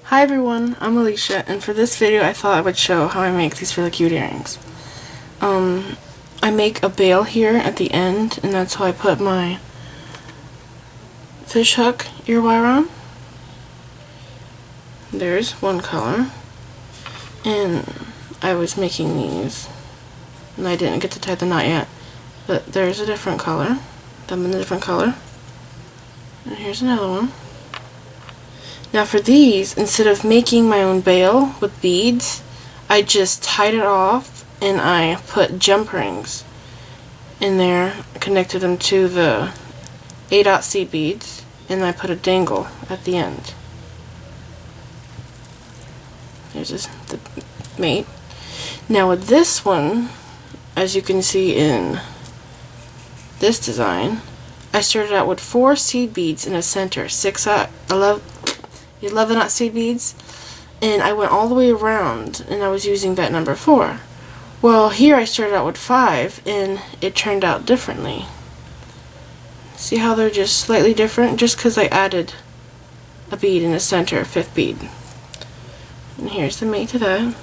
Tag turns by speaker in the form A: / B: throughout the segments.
A: Hi everyone, I'm Alicia, and for this video I thought I would show how I make these really cute earrings. I make a bail here at the end, and that's how I put my fish hook ear wire on. There's one color, and I was making these, and I didn't get to tie the knot yet, but there's a different color, them in a different color, and here's another one. Now for these, instead of making my own bail with beads, I just tied it off and I put jump rings in there, connected them to the 8/0 seed beads, and I put a dangle at the end. There's the mate. Now with this one, as you can see in this design, I started out with 4 seed beads in the center, 11/0 seed beads, and I went all the way around and I was using that number 4. Well, here I started out with 5 and it turned out differently. See how they're just slightly different? Just because I added a bead in the center, 5th bead. And here's the mate to that.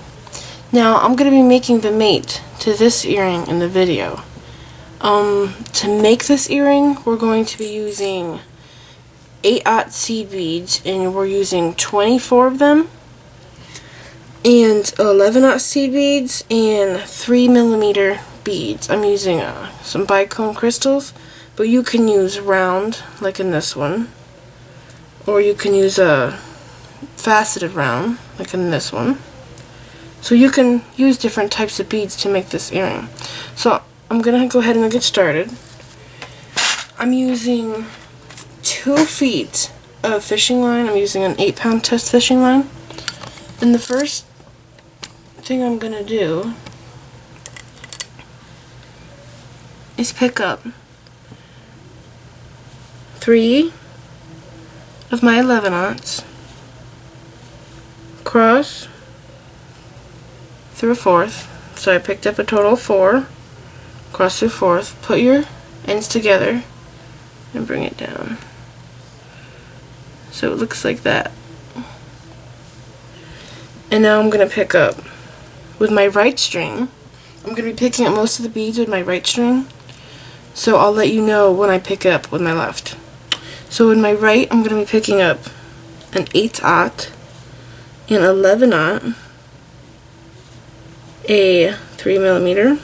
A: Now I'm going to be making the mate to this earring in the video. To make this earring, we're going to be using 8/0 seed beads, and we're using 24 of them, and 11/0 seed beads, and 3mm beads. I'm using some bicone crystals, but you can use round, like in this one, or you can use a faceted round, like in this one. So you can use different types of beads to make this earring. So I'm gonna go ahead and get started. I'm using 2 feet of fishing line. I'm using an 8-pound test fishing line. And the first thing I'm going to do is pick up 3 of my 11/0, cross through a 4th. So I picked up a total of 4, cross through 4th, put your ends together, and bring it down. So it looks like that. And now I'm going to pick up with my right string. I'm going to be picking up most of the beads with my right string, so I'll let you know when I pick up with my left. So with my right, I'm going to be picking up an 8/0, an 11/0, a 3mm,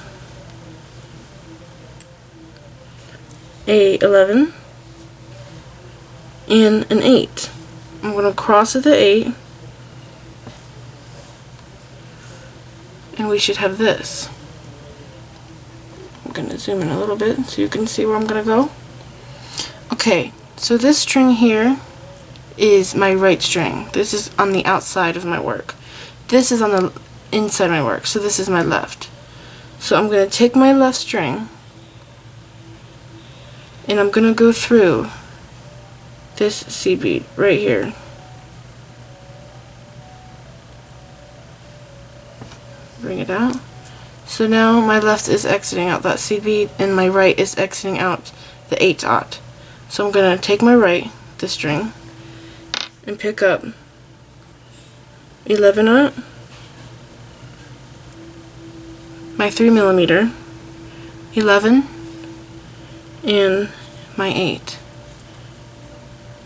A: a 11, and an 8. I'm going to cross at the 8, and we should have this. I'm going to zoom in a little bit so you can see where I'm going to go. Okay, so this string here is my right string. This is on the outside of my work. This is on the inside of my work, so this is my left. So I'm going to take my left string, and I'm going to go through this seed bead right here. Bring it out. So now my left is exiting out that seed bead, and my right is exiting out the 8/0. So I'm going to take my right, the string, and pick up 11/0, my 3mm, 11, and my 8.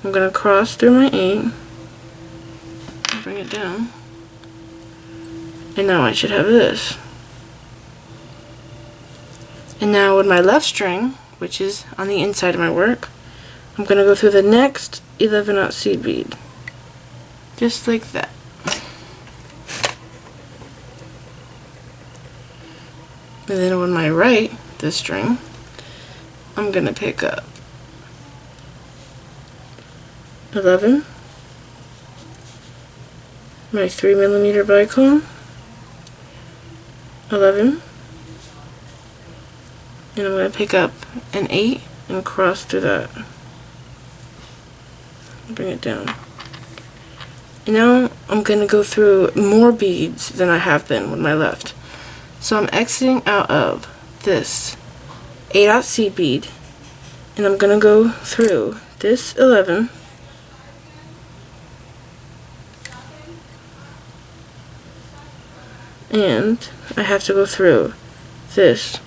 A: I'm going to cross through my 8, bring it down, and now I should have this. And now with my left string, which is on the inside of my work, I'm going to go through the next 11/0 seed bead, just like that. And then with my right, this string, I'm going to pick up 11, my 3mm bicone, 11, and I'm going to pick up an 8 and cross through that. Bring it down. And now I'm going to go through more beads than I have been with my left. So I'm exiting out of this 8/0 seed bead, and I'm going to go through this 11, and I have to go through this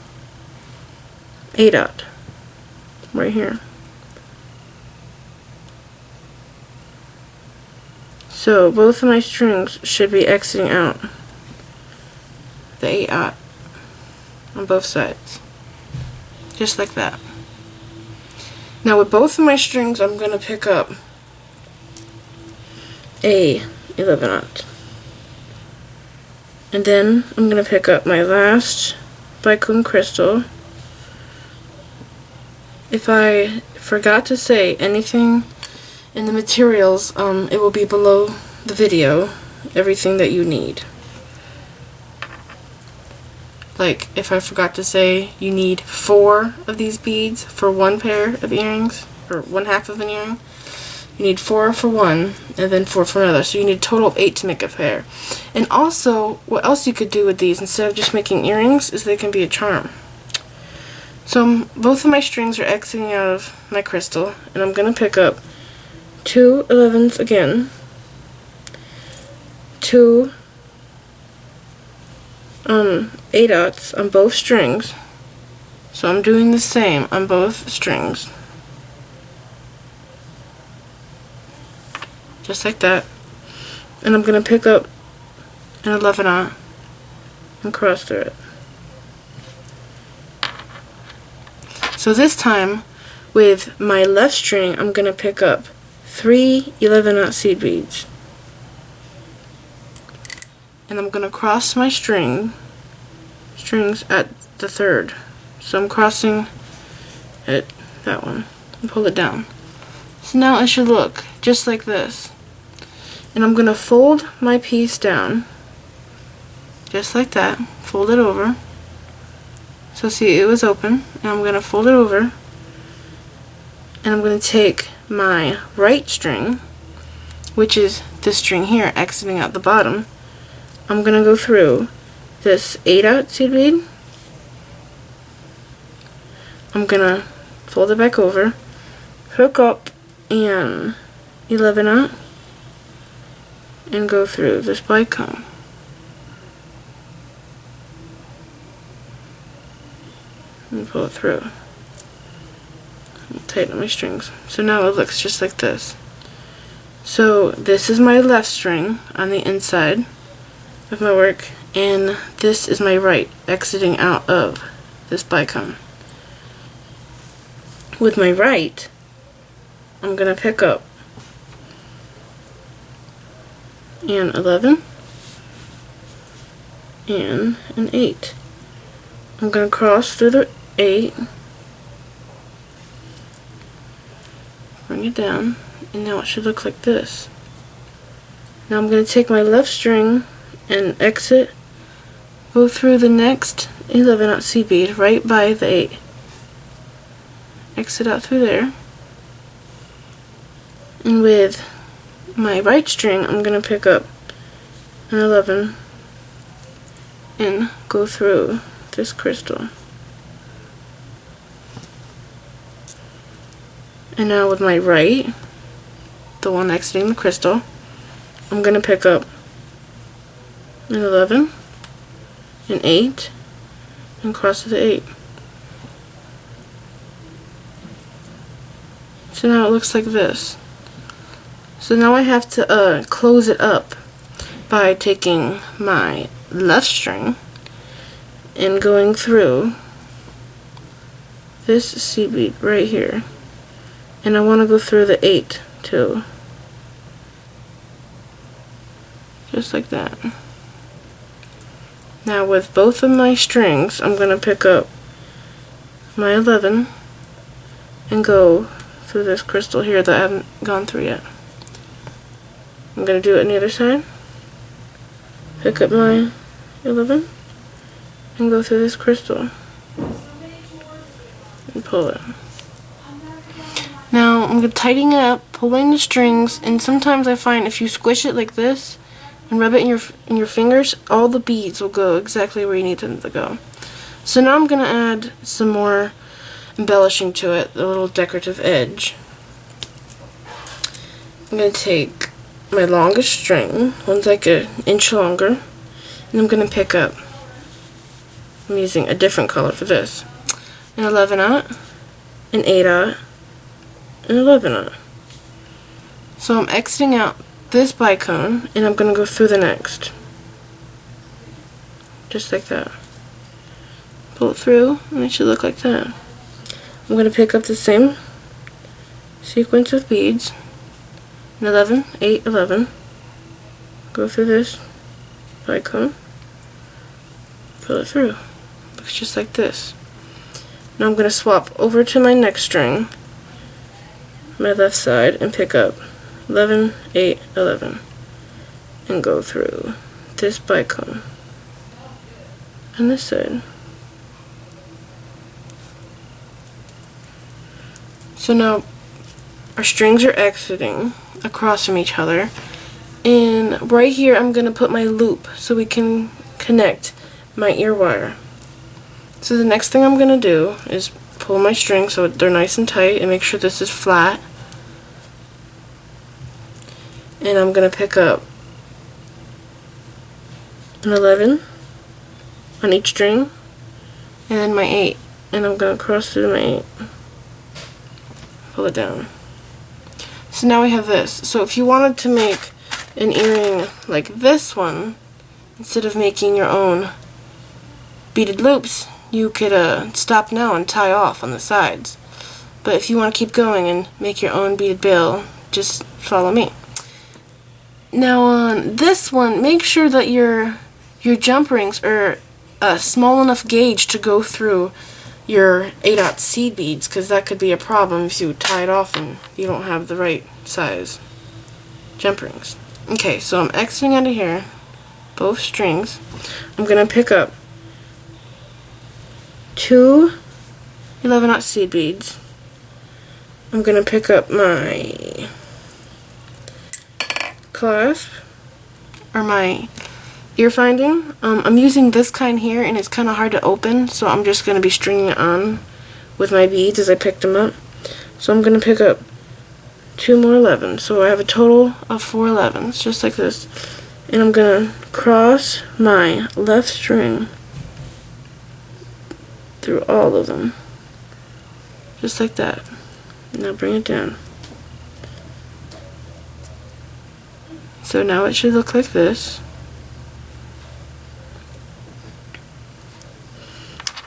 A: A dot right here. So both of my strings should be exiting out the A dot on both sides, just like that. Now with both of my strings, I'm going to pick up a 11-aught. And then I'm going to pick up my last bicone crystal. If I forgot to say anything in the materials, it will be below the video, everything that you need. Like, if I forgot to say you need 4 of these beads for one pair of earrings, or one half of an earring, you need 4 for one, and then 4 for another. So you need a total of 8 to make a pair. And also, what else you could do with these, instead of just making earrings, is they can be a charm. So both of my strings are exiting out of my crystal, and I'm going to pick up 2 11s again, 2 8-aughts on both strings. So I'm doing the same on both strings. Just like that. And I'm going to pick up an 11-aught and cross through it. So this time, with my left string, I'm going to pick up 3 11-aught seed beads. And I'm going to cross my strings at the third. So I'm crossing at that one and pull it down. So now it should look just like this. And I'm going to fold my piece down just like that. Fold it over. So see, it was open. And I'm going to fold it over. And I'm going to take my right string, which is this string here, exiting out the bottom. I'm going to go through this 8-aught seed bead. I'm going to fold it back over, hook up an 11-aught, and go through this bicone. And pull it through. And tighten my strings. So now it looks just like this. So this is my left string on the inside of my work, and this is my right, exiting out of this bicone. With my right, I'm going to pick up an 11 and an 8. I'm going to cross through the 8, bring it down, and now it should look like this. Now I'm going to take my left string and exit, go through the next 11-aught seed bead right by the 8. Exit out through there. And with my right string, I'm going to pick up an 11 and go through this crystal. And now with my right, the one exiting the crystal, I'm going to pick up an 11, an 8, and cross to the 8. So now it looks like this. So now I have to close it up by taking my left string and going through this seed bead right here. And I want to go through the 8 too. Just like that. Now with both of my strings, I'm going to pick up my 11 and go through this crystal here that I haven't gone through yet. I'm going to do it on the other side. Pick up my 11 and go through this crystal and pull it. Now I'm going to tighten it up, pulling the strings, and sometimes I find if you squish it like this and rub it in your fingers, all the beads will go exactly where you need them to go. So now I'm going to add some more embellishing to it, the little decorative edge. I'm going to take my longest string, one's like an inch longer, And I'm going to pick up, I'm using a different color for this, an 11-aught, an 8-aught, an 11-aught. So I'm exiting out this bicone, and I'm going to go through the next. Just like that. Pull it through, and it should look like that. I'm going to pick up the same sequence of beads, an 11, 8, 11, go through this bicone, pull it through. Looks just like this. Now I'm going to swap over to my next string, my left side, and pick up 11, 8, 11, and go through this bicone on this side. So now our strings are exiting across from each other, and right here I'm going to put my loop so we can connect my ear wire. So the next thing I'm going to do is pull my strings so they're nice and tight and make sure this is flat. And I'm going to pick up an 11 on each string, and then my 8, and I'm going to cross through my 8, pull it down. So now we have this. So if you wanted to make an earring like this one, instead of making your own beaded loops, you could stop now and tie off on the sides. But if you want to keep going and make your own beaded bill, just follow me. Now on this one, make sure that your jump rings are a small enough gauge to go through your 8-aught seed beads, because that could be a problem if you tie it off and you don't have the right size jump rings. Okay, so I'm exiting out of here, both strings. I'm going to pick up 2 11-aught seed beads. I'm going to pick up my clasp, or my ear finding. I'm using this kind here, and it's kind of hard to open, so I'm just going to be stringing it on with my beads as I picked them up. So I'm going to pick up 2 more 11s, so I have a total of 4 11s, just like this. And I'm going to cross my left string through all of them, just like that. Now bring it down. So now it should look like this.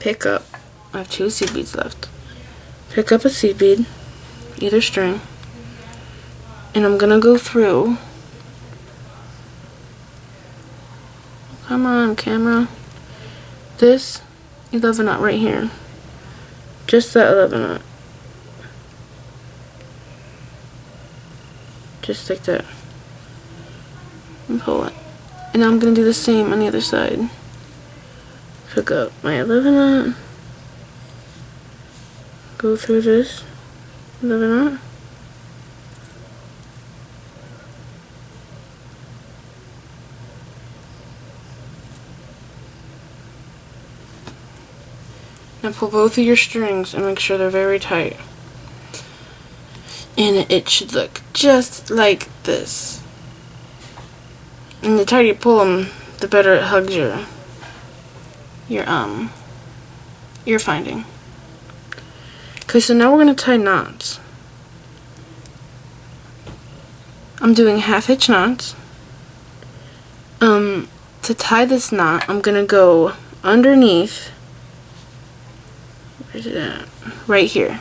A: Pick up, I have 2 seed beads left. Pick up a seed bead, either string, and I'm gonna go through. Come on, camera. This 11-aught right here. Just that 11-aught. Just like that. And pull it. And now I'm gonna do the same on the other side. Pick up my 11-aught, go through this 11-aught, now pull both of your strings and make sure they're very tight, and it should look just like this. And the tighter you pull them, the better it hugs your ear finding. Okay, so now we're going to tie knots. I'm doing half-hitch knots. To tie this knot, I'm going to go underneath, where's it at? Right here.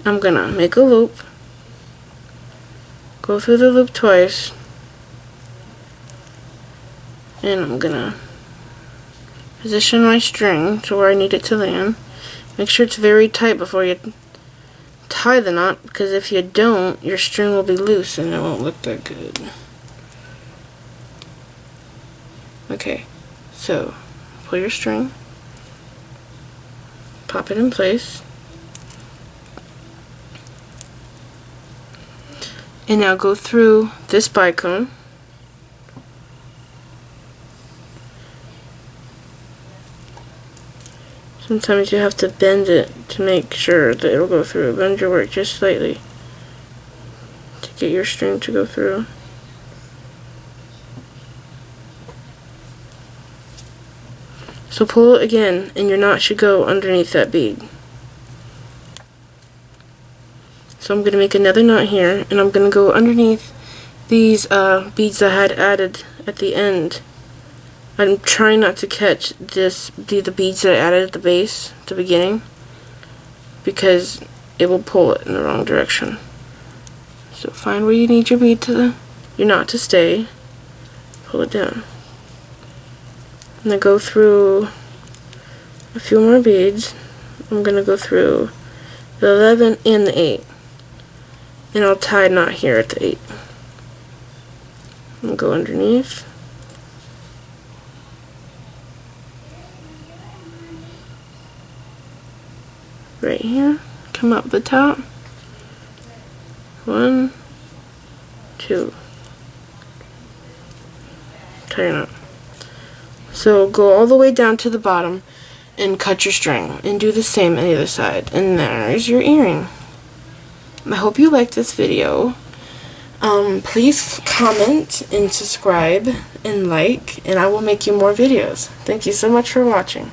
A: I'm going to make a loop, go through the loop twice, and I'm going to position my string to where I need it to land. Make sure it's very tight before you tie the knot, because if you don't, your string will be loose and it won't look that good. Okay, so pull your string, pop it in place, and now go through this bicone. Sometimes you have to bend it to make sure that it'll go through. Bend your work just slightly to get your string to go through. So pull it again, and your knot should go underneath that bead. So I'm going to make another knot here, and I'm going to go underneath these beads I had added at the end. I'm trying not to catch the beads that I added at the base, at the beginning, because it will pull it in the wrong direction. So find where you need your knot to stay, pull it down. I'm going to go through a few more beads. I'm going to go through the 11 and the 8. And I'll tie a knot here at the 8. And go underneath. Right here. Come up the top. 1, 2. Tie your knot. So go all the way down to the bottom and cut your string, and do the same on the other side, and there's your earring. I hope you liked this video. Please comment and subscribe and like, and I will make you more videos. Thank you so much for watching.